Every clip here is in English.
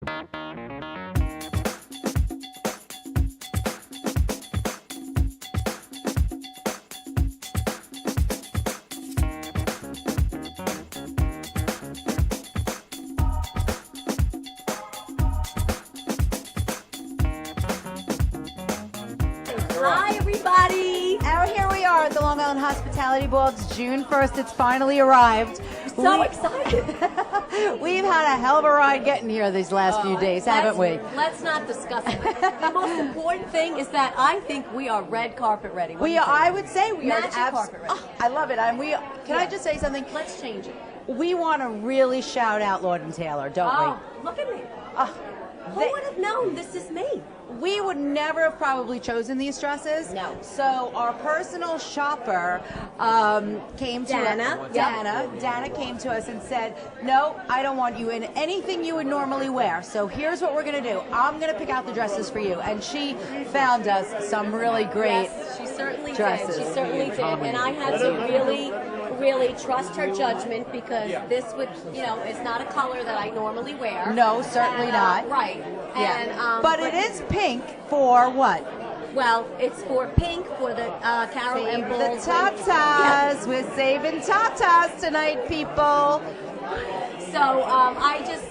Hi, everybody. Here we are at the Long Island Hospitality Ball. It's June 1st. It's finally arrived. So excited. We've had a hell of a ride getting here these last few days, haven't we? Let's not discuss it. The most important thing is that I think we are red carpet ready. I would say we are magic carpet ready. Oh, I love it. And can I just say something? Let's change it. We want to really shout out Lord and Taylor, don't we? Look at me. Who They- would have known this is me? We would never have probably chosen these dresses. No. So our personal shopper came to Dana. Dana came to us and said, "No, I don't want you in anything you would normally wear. So here's what we're going to do. I'm going to pick out the dresses for you." And she found us some really great Yes, she certainly dresses. did. She certainly did. And I had to really trust her judgment because this would, it's not a color that I normally wear. No, certainly not. Right. Yeah. And, but it is pink for what? Well, it's for pink for the Carol and The Baldwin. tatas. Yeah. We're saving tatas tonight, people. So I just,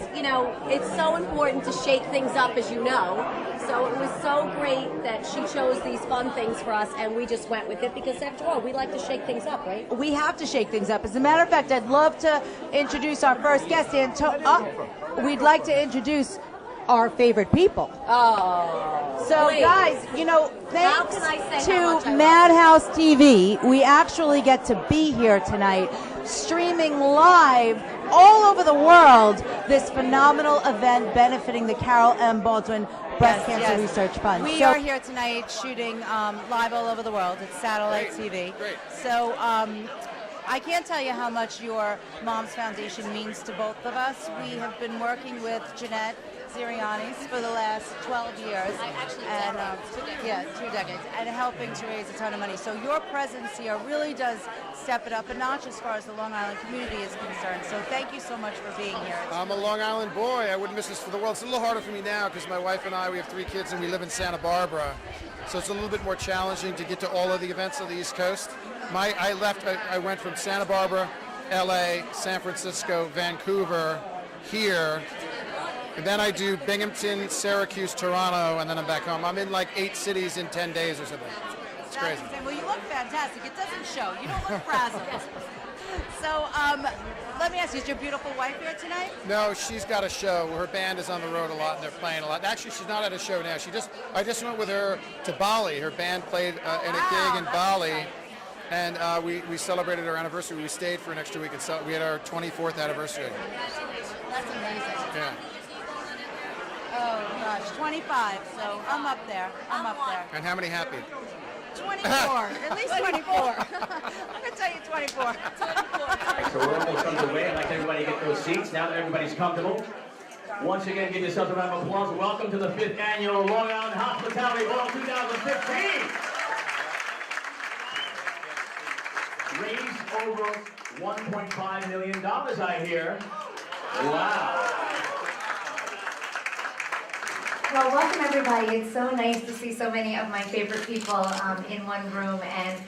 it's so important to shake things up, as you know. So it was so great that she chose these fun things for us, and we just went with it because, after all, we like to shake things up, right? We have to shake things up. As a matter of fact, I'd love to introduce our first guest. We'd like to introduce our favorite people. Oh. So, please. guys, How can I thanks say how much to I love Madhouse TV, we actually get to be here tonight, streaming live all over the world this phenomenal event benefiting the Carol M. Baldwin Breast Cancer Research Fund. We are here tonight shooting live all over the world. It's satellite TV. Great. So I can't tell you how much your Mom's Foundation means to both of us. We have been working with Jeanette Ziriani's for the last 12 years. And 2 decades, and helping to raise a ton of money. So your presence here really does step it up, and not just as far as the Long Island community is concerned. So thank you so much for being here. I'm a Long Island boy. I wouldn't miss this for the world. It's a little harder for me now because my wife and I, we have 3 kids and we live in Santa Barbara. So it's a little bit more challenging to get to all of the events on the East Coast. I went from Santa Barbara, LA, San Francisco, Vancouver, here. And then I do Binghamton, Syracuse, Toronto, and then I'm back home. I'm in like 8 cities in 10 days or something. It's crazy. Well, you look fantastic. It doesn't show. You don't look frazzled. So let me ask you, is your beautiful wife here tonight? No, she's got a show. Her band is on the road a lot, and they're playing a lot. Actually, she's not at a show now. I just went with her to Bali. Her band played in a gig in Bali, and we celebrated our anniversary. We stayed for an extra week, and we had our 24th anniversary. That's amazing. Yeah. Oh, gosh, 25. So I'm up there. And how many happy? 24. At least 24. I'm going to tell you 24. So we're almost underway. I'd like everybody to get those seats now that everybody's comfortable. Once again, give yourself a round of applause. Welcome to the 5th annual Long Island Hospitality Ball 2015. Raised over $1.5 million, I hear. Wow. Well, welcome everybody. It's so nice to see so many of my favorite people in one room, and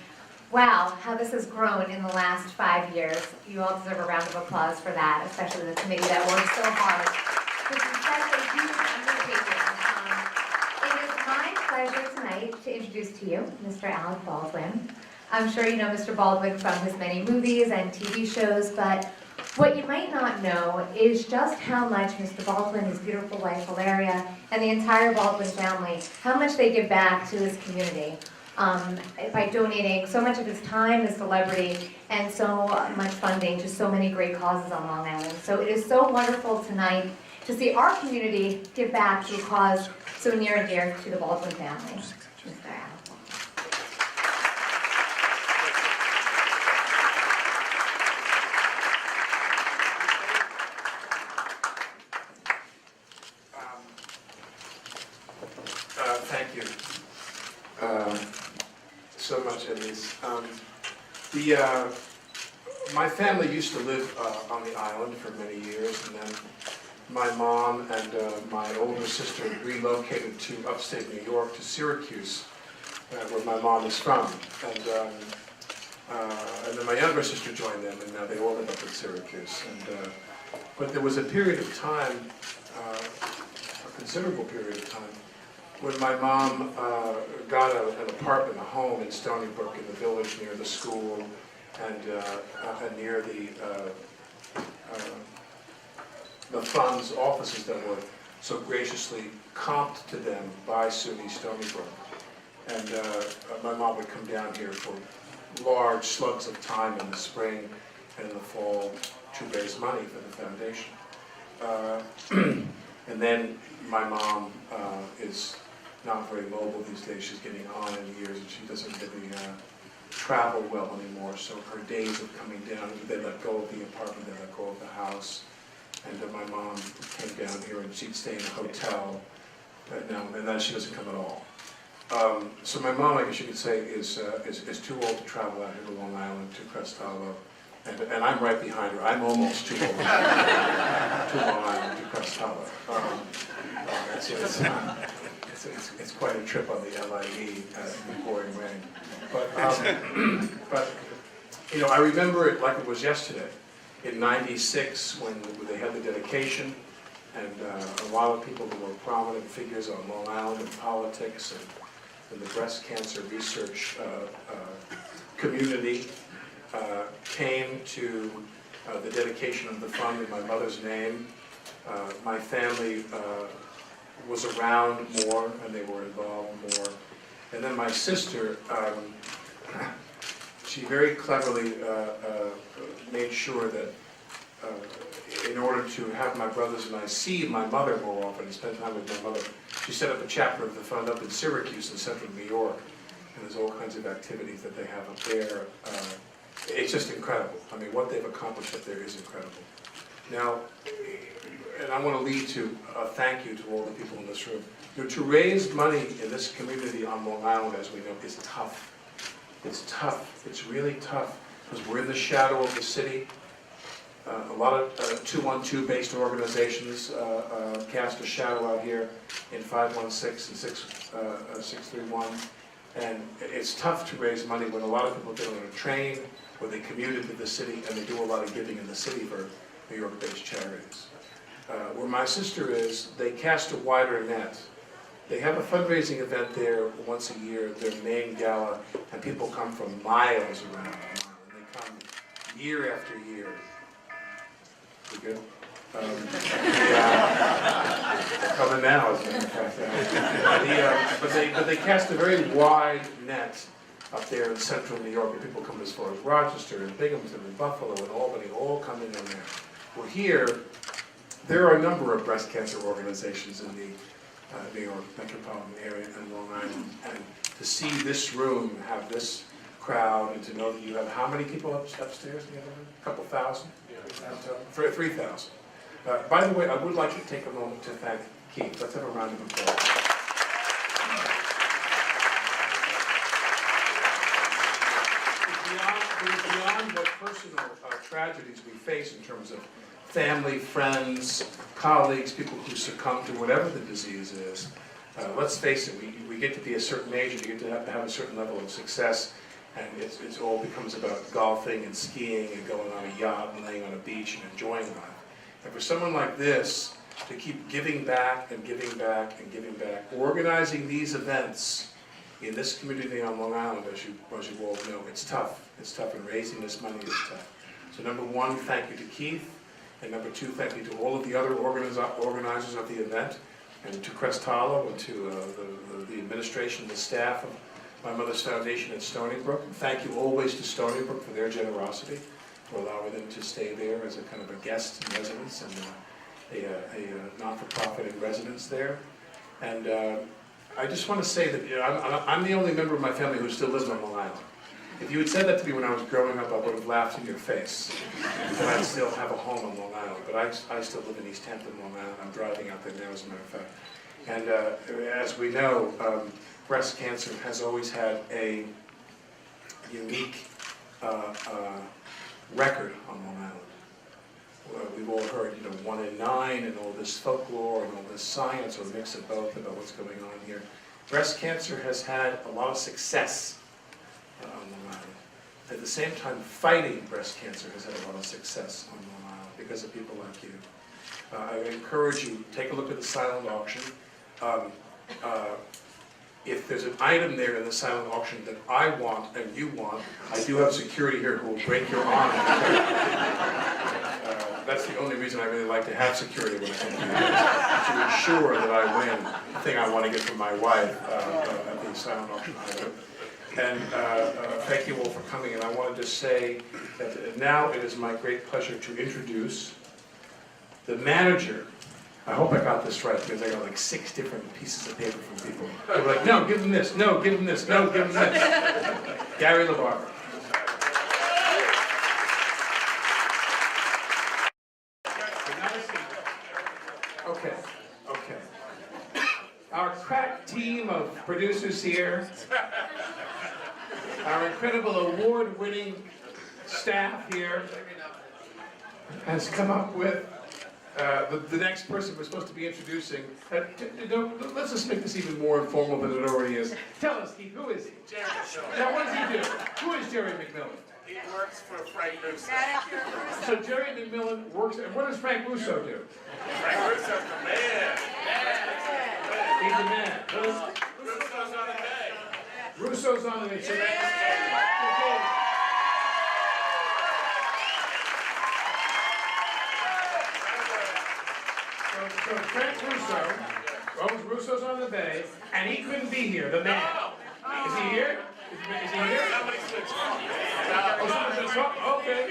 wow, how this has grown in the last 5 years. You all deserve a round of applause for that, especially the committee that worked so hard. This is such a huge undertaking. It is my pleasure tonight to introduce to you Mr. Alec Baldwin. I'm sure you know Mr. Baldwin from his many movies and TV shows, but what you might not know is just how much Mr. Baldwin, his beautiful wife Valeria, and the entire Baldwin family, how much they give back to his community by donating so much of his time and celebrity and so much funding to so many great causes on Long Island. So it is so wonderful tonight to see our community give back to a cause so near and dear to the Baldwin family. Mr. Alec. Thank you so much, Elise. My family used to live on the island for many years, and then my mom and my older sister relocated to upstate New York, to Syracuse, where my mom is from. And then my younger sister joined them, and now they all live up in Syracuse. But there was a period of time, a considerable period of time, when my mom got an apartment, a home in Stony Brook in the village near the school and near the fund's offices that were so graciously comped to them by SUNY Stony Brook. And my mom would come down here for large slugs of time in the spring and in the fall to raise money for the foundation. And then my mom is not very mobile these days. She's getting on in years and she doesn't really travel well anymore. So her days of coming down, they let go of the apartment, they let go of the house. And my mom came down here and she'd stay in a hotel. And then she doesn't come at all. So my mom, I guess you could say, is too old to travel out here to Long Island, to Crest Hollow. And I'm right behind her. I'm almost too old to Long Island, to Crest Hollow. It's quite a trip on the LIE in the pouring rain. But you know, I remember it like it was yesterday. In '96, when they had the dedication, and a lot of people who were prominent figures on Long Island in politics and the breast cancer research community came to the dedication of the fund in my mother's name. My family was around more and they were involved more. And then my sister, she very cleverly made sure that in order to have my brothers and I see my mother more often and spend time with my mother, she set up a chapter of the fund up in Syracuse in central New York. And there's all kinds of activities that they have up there. It's just incredible. I mean, what they've accomplished up there is incredible. Now, and I want to lead to a thank you to all the people in this room. You know, to raise money in this community on Long Island, as we know, is tough. It's tough. It's really tough because we're in the shadow of the city. A lot of 212-based organizations cast a shadow out here in 516 and 631. And it's tough to raise money when a lot of people get on a train or they commuted to the city and they do a lot of giving in the city for New York-based charities. Where my sister is, they cast a wider net. They have a fundraising event there once a year, their main gala, and people come from miles around. And they come year after year. You good? Yeah. They're coming now, as a matter of fact. But they cast a very wide net up there in central New York, and people come as far as Rochester and Binghamton and Buffalo and Albany, all come in there. Well, here, there are a number of breast cancer organizations in the New York metropolitan area and Long Island, and to see this room have this crowd and to know that you have how many people upstairs in the other room? A couple thousand? Yeah. 3,000. By the way, I would like to take a moment to thank Keith. Let's have a round of applause. Beyond what personal tragedies we face in terms of family, friends, colleagues, people who succumb to whatever the disease is, let's face it, we get to be a certain age and you get to have a certain level of success, and it all becomes about golfing and skiing and going on a yacht and laying on a beach and enjoying life. And for someone like this to keep giving back and giving back and giving back, organizing these events in this community on Long Island, as you all know, it's tough. It's tough, and raising this money is tough. So number one, thank you to Keith. And number two, thank you to all of the other organizers of the event, and to Crest Hollow, and to the administration, the staff of my mother's foundation at Stony Brook. And thank you always to Stony Brook for their generosity, for allowing them to stay there as a kind of a guest in residence and a not-for-profit in residence there. And I just want to say that, you know, I'm the only member of my family who still lives on Long Island. If you had said that to me when I was growing up, I would have laughed in your face. And I'd still have a home on Long Island. But I still live in East Hampton, Long Island. I'm driving out there now, as a matter of fact. And as we know, breast cancer has always had a unique record on Long Island. we've all heard, 1 in 9 and all this folklore and all this science, or a mix of both about what's going on here. Breast cancer has had a lot of success on Long Island. At the same time, fighting breast cancer has had a lot of success on Long Island because of people like you. I encourage you, take a look at the silent auction. If there's an item there in the silent auction that I want and you want, I do have security here who will break your arm. That's the only reason I really like to have security when I come to ensure that I win the thing I want to get from my wife at the silent auction item. And thank you all for coming. And I wanted to say that now it is my great pleasure to introduce the manager. I hope I got this right, because I got like 6 different pieces of paper from people. They were like, no, give him this, no, give him this, no, give him this. Gary LaBarbera. Okay, okay. Our crack team of producers here, our incredible award-winning staff here, has come up with the next person we're supposed to be introducing. Let's just make this even more informal than it already is. Tell us, Keith, who is he? Jerry McMillan. Now, what does he do? Who is Jerry McMillan? He works for Frank Russo. So Jerry McMillan works, and what does Frank Russo do? Frank Russo's the man. He's the man. Russo's on the bay. Russo's on the bay. So Frank Russo, Russo's on the bay, and he couldn't be here, the man. Is he here? Is he here? Somebody's going to talk. Oh, someone's going to talk? Okay.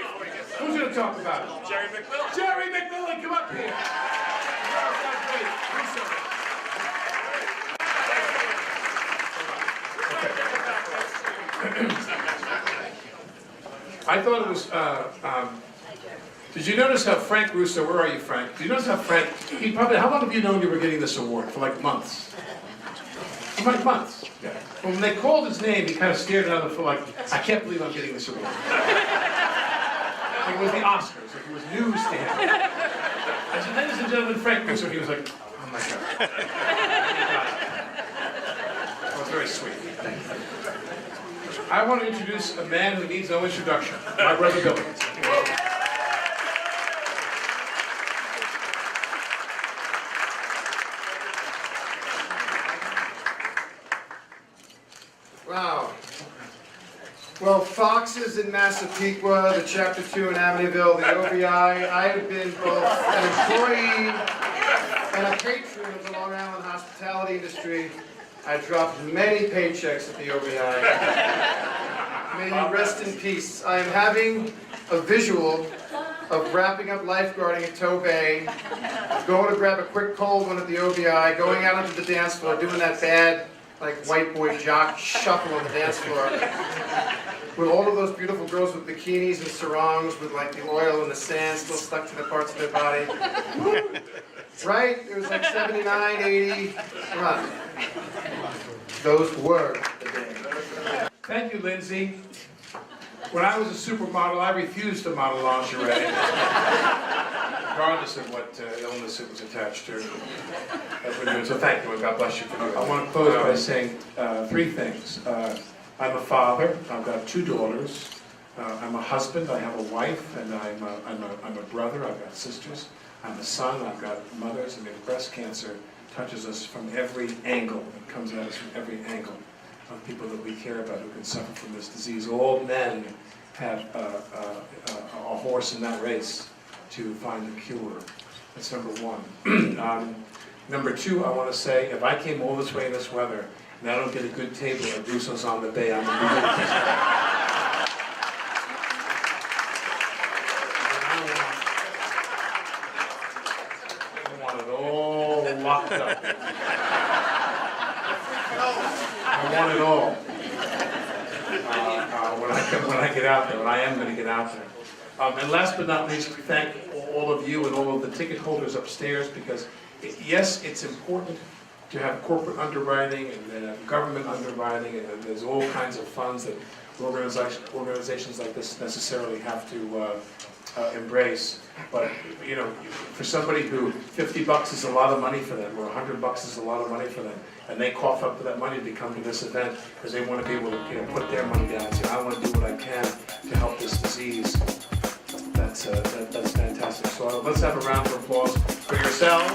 Who's going to talk about it? Jerry McMillan. Jerry McMillan, come up here. Oh, that's great. Russo. I thought it was, did you notice how Frank Russo, where are you, Frank? Did you notice how Frank, how long have you known you were getting this award? For like months? For like months. Yeah. Well, when they called his name, he kind of stared at it for like, I can't believe I'm getting this award. Like it was the Oscars, like it was news to him. I said, ladies and gentlemen, Frank Russo, he was like, oh my God. That was very sweet. Thank you. I want to introduce a man who needs no introduction, my brother Billy. Wow. Well, Fox's in Massapequa, the Chapter 2 in Amityville, the OBI. I have been both an employee and a patron of the Long Island hospitality industry. I dropped many paychecks at the OBI. May you rest in peace. I am having a visual of wrapping up lifeguarding at Toe Bay, going to grab a quick cold one at the OBI, going out onto the dance floor, doing that bad, like, white boy jock shuffle on the dance floor, with all of those beautiful girls with bikinis and sarongs, with like the oil and the sand still stuck to the parts of their body. Right? It was like 79, 80. Come on. Those were the days. Thank you, Lindsay. When I was a supermodel, I refused to model lingerie, regardless of what illness it was attached to. That's what you're doing. So thank you, and God bless you for doing it. I want to close by saying 3 things. I'm a father. I've got 2 daughters. I'm a husband. I have a wife, and I'm a brother. I've got sisters. I'm a son. I've got mothers. I mean, breast cancer touches us from every angle. It comes at us from every angle of people that we care about who can suffer from this disease. All men have a horse in that race to find the cure. That's number 1. Number 2, I want to say, if I came all this way in this weather and I don't get a good table at Russo's on the Bay, I'm going to be I want it all locked up. I want it all. When I get out there, and I am going to get out there. And last but not least, we thank all of you and all of the ticket holders upstairs, because yes, it's important to have corporate underwriting and government underwriting, and there's all kinds of funds that organizations like this necessarily have to embrace. But, you know, for somebody who $50 is a lot of money for them, or $100 is a lot of money for them, and they cough up that money to come to this event because they want to be able to, you know, put their money down and say, I want to do what I can to help this disease. That's fantastic. So let's have a round of applause for yourselves.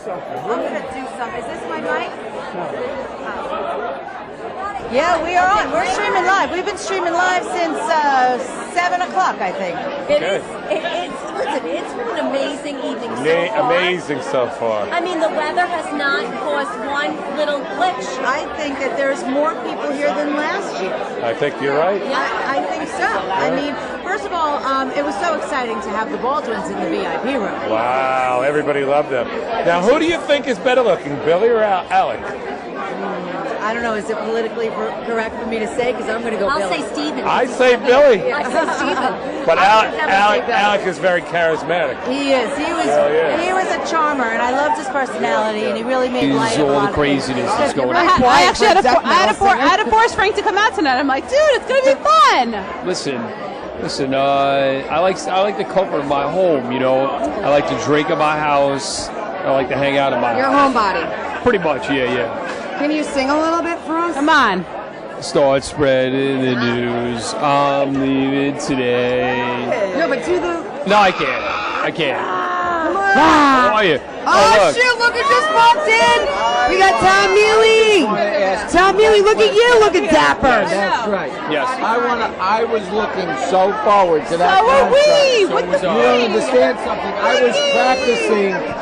I'm going to do some. Is this my mic? Yeah, we are on. We're streaming live. We've been streaming live since 7 o'clock, I think. Listen, it's been an amazing evening so far. Amazing so far. I mean, the weather has not caused one little glitch. I think that there's more people here than last year. I think you're right. I think so. I mean, first of all, it was so exciting to have the Baldwins in the VIP room. Wow, everybody loved them. Now, who do you think is better looking, Billy or Alec? I don't know, is it politically correct for me to say? Because I'm going to go I'll Billy. say Stephen. I say Billy. I say Stephen. But I would never say Billy. Alec is very charismatic. He is. He was a charmer, and I loved his personality, and he really made light of a lot of craziness things. that's going on. I actually had to force Frank to come out tonight. I'm like, dude, it's going to be fun. Listen. I like the comfort of my home. You know, I like to drink at my house. I like to hang out in my Your house. homebody. Pretty much, yeah. Can you sing a little bit for us? Come on. Start spreading the news. I'm leaving today. No, but do the... No, I can't. Come on. How are you? Oh, shoot, look at just popped in. We got Tom Mealy. Tom Mealy, look at you, looking dapper. That's right. Yes. I was looking so forward to that. So were we. You don't understand something.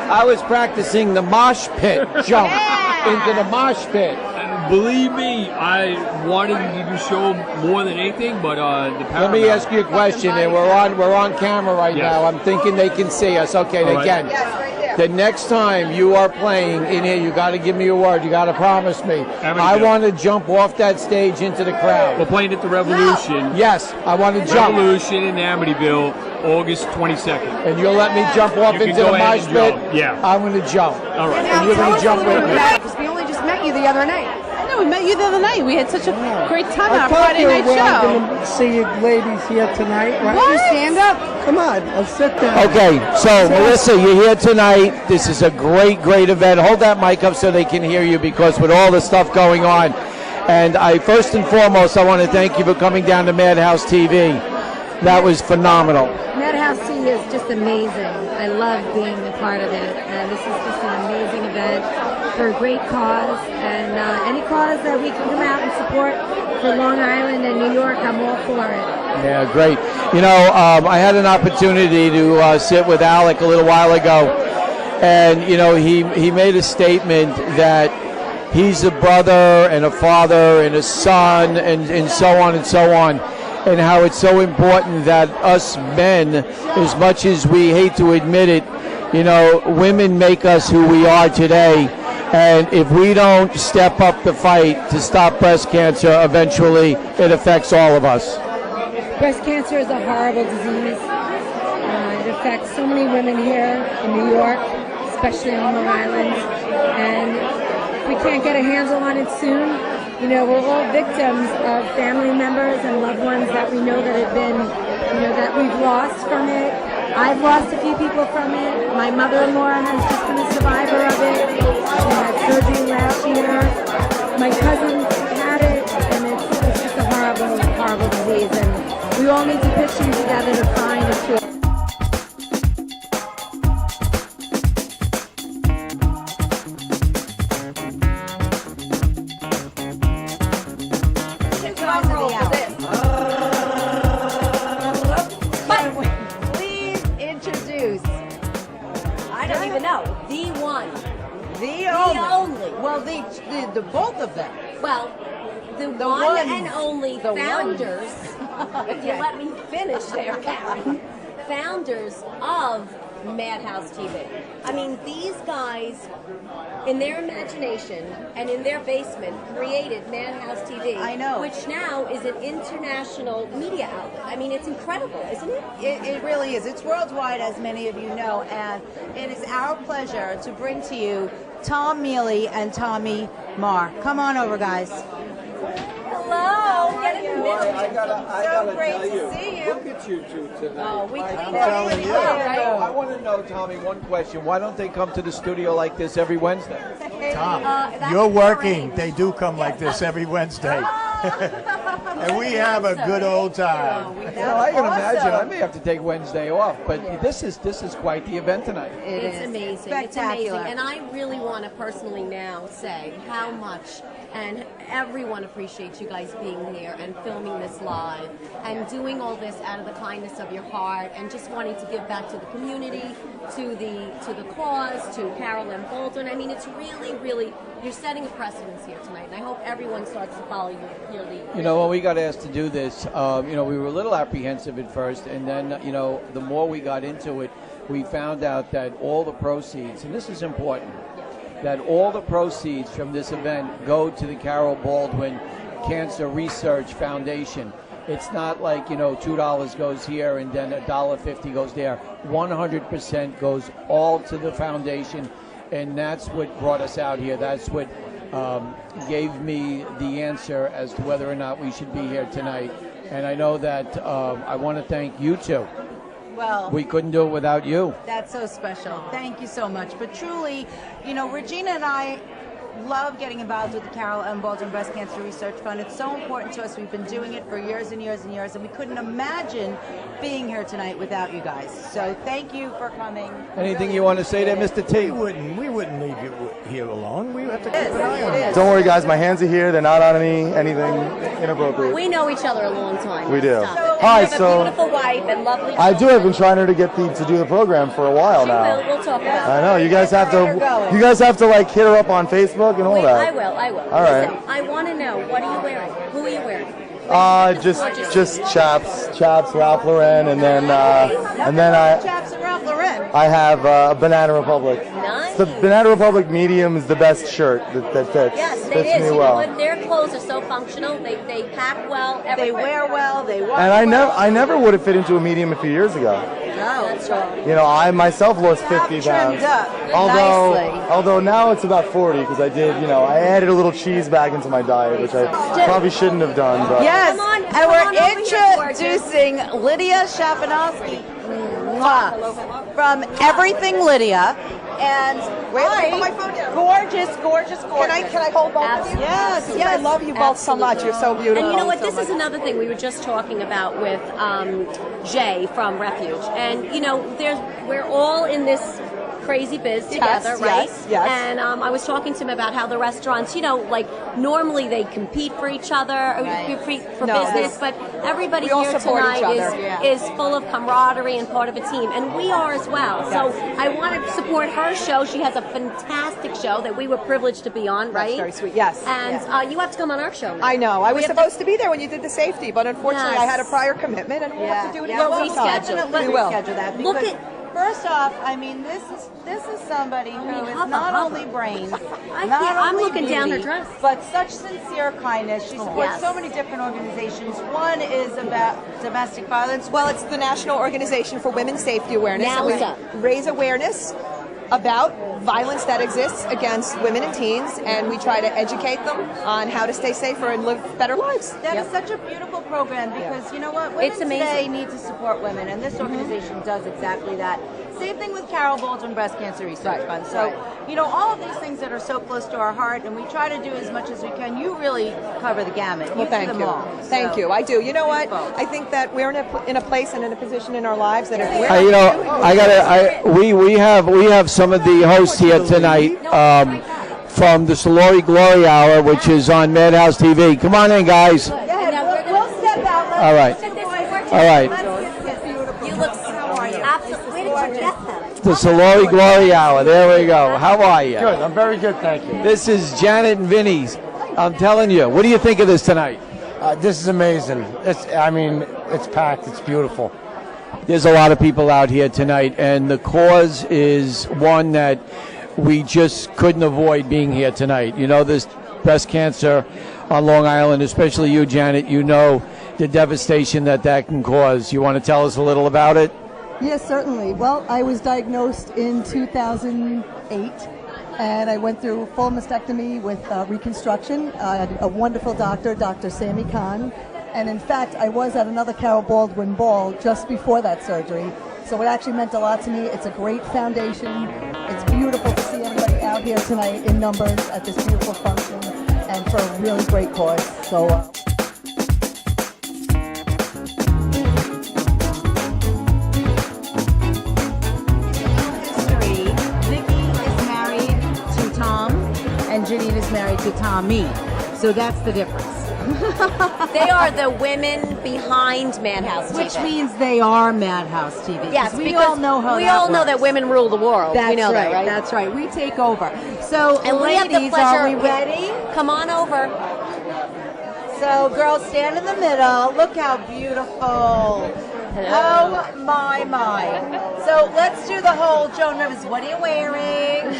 I was practicing the mosh pit jump into the mosh pit. Believe me, I wanted you to show more than anything, but the Let me ask you a question, and we're on camera right now. I'm thinking they can see us. Okay, they can. The next time you are playing in here, you got to give me a word. You got to promise me. I want to jump off that stage into the crowd. We're playing at the Revolution. Yes, I want to jump. Revolution in Amityville, August 22nd. And you'll let me jump off You can into go the ahead mosh and pit? jump. Yeah. I'm going to jump. All right. And you're going to jump with me. Because we only just met you the other night. I know, we met you the other night. We had such a great time on our Friday night show. I'm going to see you ladies here tonight. Right? What? You stand up. Come on, I'll sit down. Okay, so Melissa, you're here tonight. This is a great event. Hold that mic up so they can hear you, because with all the stuff going on. And first and foremost, I want to thank you for coming down to Madhouse TV. That was phenomenal. Madhouse TV is just amazing. I love being a part of it. And this is just an amazing event for a great cause. And any cause that we can come out and support for Long Island and New York, I'm all for it. Yeah, great. You know, I had an opportunity to sit with Alec a little while ago, and you know, he made a statement that he's a brother and a father and a son and so on and so on, and how it's so important that us men, as much as we hate to admit it, you know, women make us who we are today. And if we don't step up the fight to stop breast cancer, eventually it affects all of us. Breast cancer is a horrible disease. It affects so many women here in New York, especially on Long Island. And if we can't get a handle on it soon, you know, we're all victims of family members and loved ones that we know that have been, you know, that we've lost from it. I've lost a few people from it. My mother-in-law has just been a survivor of it. She had surgery last year. My cousin had it, and it's just a horrible, horrible disease. And we all need to pitch in together to find a cure. Please introduce. I don't even know. The one. The only. only. Well, the both of them. Well, the one ones. and only The founders, if you let me finish there, Karen, founders of Madhouse TV. I mean, these guys, in their imagination and in their basement, created Madhouse TV. I know. Which now is an international media outlet. I mean, it's incredible, isn't it? It really is. It's worldwide, as many of you know, and it is our pleasure to bring to you Tom Mealy and Tommy Marr. Come on over, guys. Hello. Get in the middle. I gotta great tell to you, see you. look at you two tonight. Oh, we I'm cleaned telling everything you. up, right? I want to know, Tommy, one question. Why don't they come to the studio like this every Wednesday? Tom, that's you're working. strange. They do come like this every Wednesday. And we have a good old time. I can imagine. I may have to take Wednesday off, but this is quite the event tonight. It's amazing. It's Spectacular. amazing. And I really want to personally now say how much, and everyone appreciates you guys being here and filming this live and doing all this out of the kindness of your heart and just wanting to give back to the community, to the cause, to Carol and Baldwin. I mean, it's really, really, you're setting a precedence here tonight, and I hope everyone starts to follow your lead. You know, when we got asked to do this, we were a little apprehensive at first, and then, the more we got into it, we found out that all the proceeds, and this is important, that all the proceeds from this event go to the Carol Baldwin Cancer Research Foundation. It's not like, $2 goes here and then $1.50 goes there. 100% goes all to the foundation, and that's what brought us out here. That's what gave me the answer as to whether or not we should be here tonight. And I know that I want to thank you two. Well, We couldn't do it without you. that's so special. Thank you so much. But truly, Regina and I love getting involved with the Carol M. Baldwin Breast Cancer Research Fund. It's so important to us. We've been doing it for years and years and years, and we couldn't imagine being here tonight without you guys. So thank you for coming. Anything you want to say there, Mr. T? We wouldn't leave you here alone. We have to keep an eye on you. Don't worry, guys. My hands are here. They're not on anything inappropriate. We know each other a long time. We do. Stop it. Hi, And you have a beautiful wife and lovely I do. children. I've been trying her to get to do the program for a while now. We'll talk about it. I know. You guys have to. You guys have to like hit her up on Facebook and all that. I will. All right. Listen, I want to know, what are you wearing? Who are you wearing? Just chaps, Ralph Lauren, and then Chaps and Ralph Lauren. I have Banana Republic. Nice. The Banana Republic medium is the best shirt that fits. Yes, it fits is. me You know well. what? Their clothes are so functional. They pack well. They everywhere. wear well. They walk And well. I never would have fit into a medium a few years ago. That's right. I myself lost You have 50 trimmed pounds. up nicely. Although now it's about 40 because I did, I added a little cheese back into my diet, which I probably shouldn't have done. But Yes, Come on, and come we're on over here, introducing Lydia Shapanovsky from Everything Lydia. And gorgeous. Can I hold both of you? Yes. I love you both so much. You're so beautiful. And you know what? This is another thing we were just talking about with Jay from Refuge. And we're all in this crazy biz together, right? Yes. And I was talking to him about how the restaurants, normally they compete for each other, for business, but everybody We all here support each tonight other. is full of camaraderie and part of a team, and we are as well. So I want to support her show. She has a fantastic show that we were privileged to be on, right? That's very sweet. Yes. And you have to come on our show now. I know. I was We have supposed to be there when you did the safety, but unfortunately I had a prior commitment, and we'll have to do it again. We'll sometime. reschedule. We will. Reschedule that. Look because at- First off, this is somebody who is not only brains, I'm looking down her beauty, dress. but such sincere kindness. She supports Yes. so many different organizations. One is about domestic violence. Well, it's the National Organization for Women's Safety Awareness. Now We it's up. raise awareness about violence that exists against women and teens, and we try to educate them on how to stay safer and live better lives. That is such a beautiful program because you know what? Women It's amazing. today need to support women, and this organization does exactly that. Same thing with Carol Baldwin Breast Cancer Research Fund. So, you know, all of these things that are so close to our heart, and we try to do as much as we can. You really cover the gamut. Well, You do thank them you. all. Thank So- you. I do. You know what? I think that we're in a place and in a position in our lives that if we're You know, we have some of the hosts here tonight from the Salori Glory Hour, which is on Madhouse TV. Come on in, guys. We'll step out. All right. All right. You look absolutely. Where did you get them? The Salori Glory Hour. There we go. How are you? Good. I'm very good, thank you. This is Janet and Vinny's. I'm telling you. What do you think of this tonight? This is amazing. It's packed. It's beautiful. There's a lot of people out here tonight, and the cause is one that we just couldn't avoid being here tonight. You know, this breast cancer on Long Island, especially you, Janet, you know the devastation that can cause. You want to tell us a little about it? Yes, certainly. Well, I was diagnosed in 2008, and I went through full mastectomy with reconstruction. I had a wonderful doctor, Dr. Sammy Khan, and in fact, I was at another Carol Baldwin ball just before that surgery. So it actually meant a lot to me. It's a great foundation. It's beautiful to see everybody out here tonight in numbers at this beautiful function, and for a really great cause. So. And Janine is married to Tommy. So that's the difference. They are the women behind Madhouse TV. Which means they are Madhouse TV. Yes, we because all know how we that all know works. that women rule the world. That's we know right, that, right? That's right. We take over. So, And we have the ladies, pleasure. are we ready? Come on over. So, girls, stand in the middle. Look how beautiful. Oh, my. So, let's do the whole Joan Rivers. What are you wearing?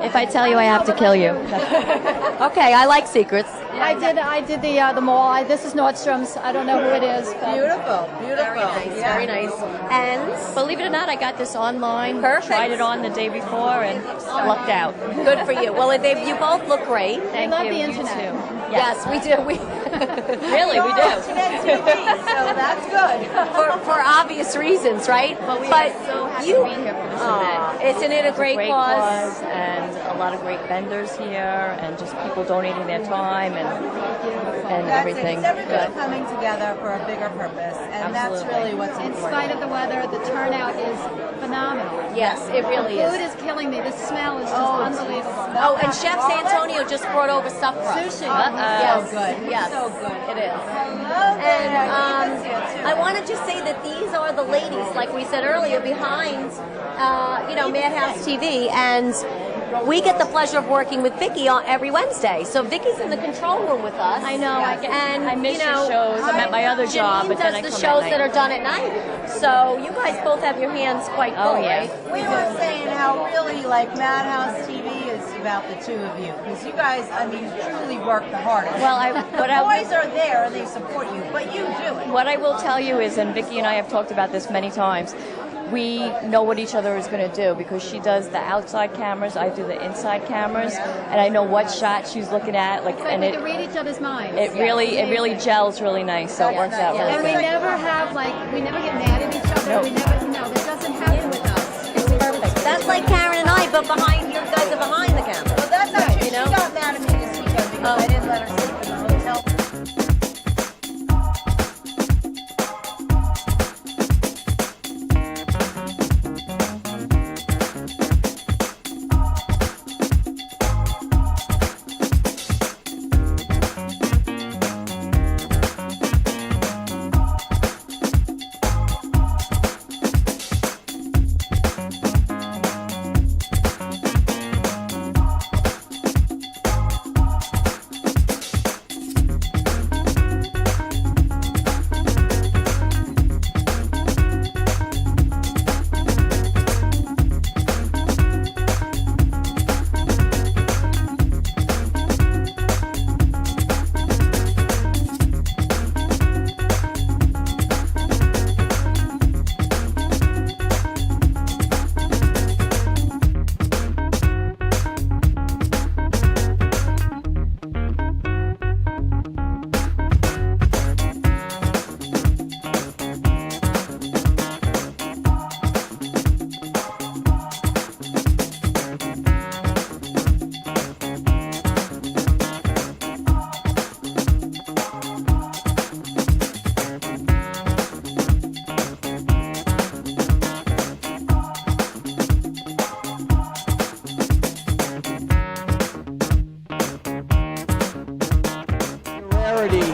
If I tell you, I have to kill you. Okay, I like secrets. I did the mall. This is Nordstrom's. I don't know who it is. But Beautiful. Very nice. Very nice. And believe it or not, I got this online. Perfect. Tried it on the day before and lucked out. good for you. Well, you both look great. Thank love you. the You internet. too. Yes, we do. We Really, we do. Internet TV, so that's good. for obvious reasons, right? But we are so happy to be here for this event. Isn't it a great cause? And a lot of great vendors here, and just people donating their time and That's everything. It. It's everybody Good. coming together for a bigger purpose, and that's Absolutely. really what's In important. spite of the weather, the turnout is phenomenal. Yes, it really The is. food is killing me. The smell is just unbelievable. Oh, and Chef Santonio just brought over stuff for us. Sushi. Yes, So good. yes, So good. it is. And I want to just say that these are the ladies, like we said earlier, behind, Madhouse TV, and we get the pleasure of working with Vicki every Wednesday. So Vicki's in the control room with us. I know. I miss you know, your shows. I'm at my other job, Janine but then does I the come shows at that night. are done at night. So you guys both have your hands quite full, Oh, yeah. right? we were saying how really Madhouse TV is about the two of you, because you guys, truly work the hardest. Well, the boys are there and they support you, but you do it. What I will tell you is, and Vicki and I have talked about this many times, we know what each other is going to do because she does the outside cameras, I do the inside cameras, and I know what shot she's looking at. It's like we can read each other's minds. It really gels really nice, so it works out really And we good. never we never get mad at each other. Nope. We never, that doesn't happen with us. It's perfect. That's like Karen and I, but behind you guys are behind the camera. Well, that's not true. You know? She got mad at me this weekend because I didn't let her sleep in the hotel.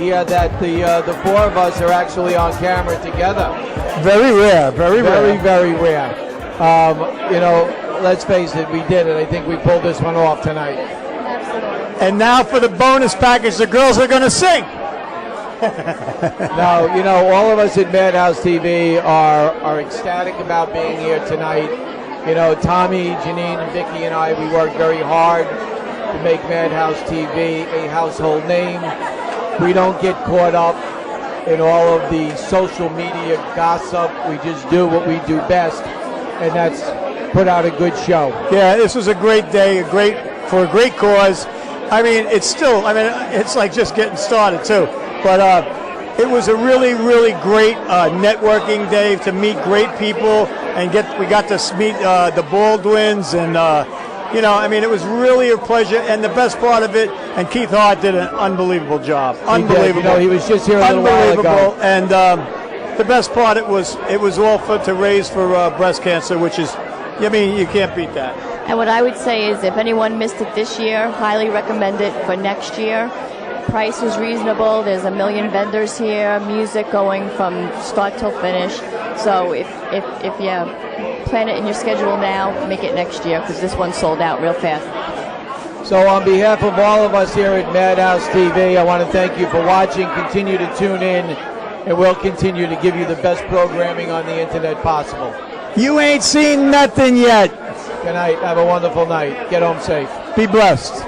here that the four of us are actually on camera together. Very rare, very Very, rare. very rare. You know, let's face it, we did it. I think we pulled this one off tonight. And now for the bonus package, the girls are going to sing. Now, you know, all of us at Madhouse TV are ecstatic about being here tonight. You know, Tommy, Janine, and Vicky and I, we worked very hard to make Madhouse TV a household name. We don't get caught up in all of the social media gossip. We just do what we do best, and that's put out a good show. Yeah, this was a great day, for a great cause. I mean, it's like just getting started too. But it was a really, really great networking day to meet great people, and we got to meet the Baldwins, and you know, I mean, it was really a pleasure. And the best part of it, and Keith Hart did an unbelievable job. Unbelievable. You know, he was just here a little while ago. And the best part, it was all to raise for breast cancer, which is, I mean, you can't beat that. And what I would say is if anyone missed it this year, highly recommend it for next year. Price was reasonable. There's 1 million vendors here, music going from start till finish. So if you plan it in your schedule now, make it next year, because this one sold out real fast. So on behalf of all of us here at Madhouse TV, I want to thank you for watching. Continue to tune in, and we'll continue to give you the best programming on the internet possible. You ain't seen nothing yet. Good night. Have a wonderful night. Get home safe. Be blessed.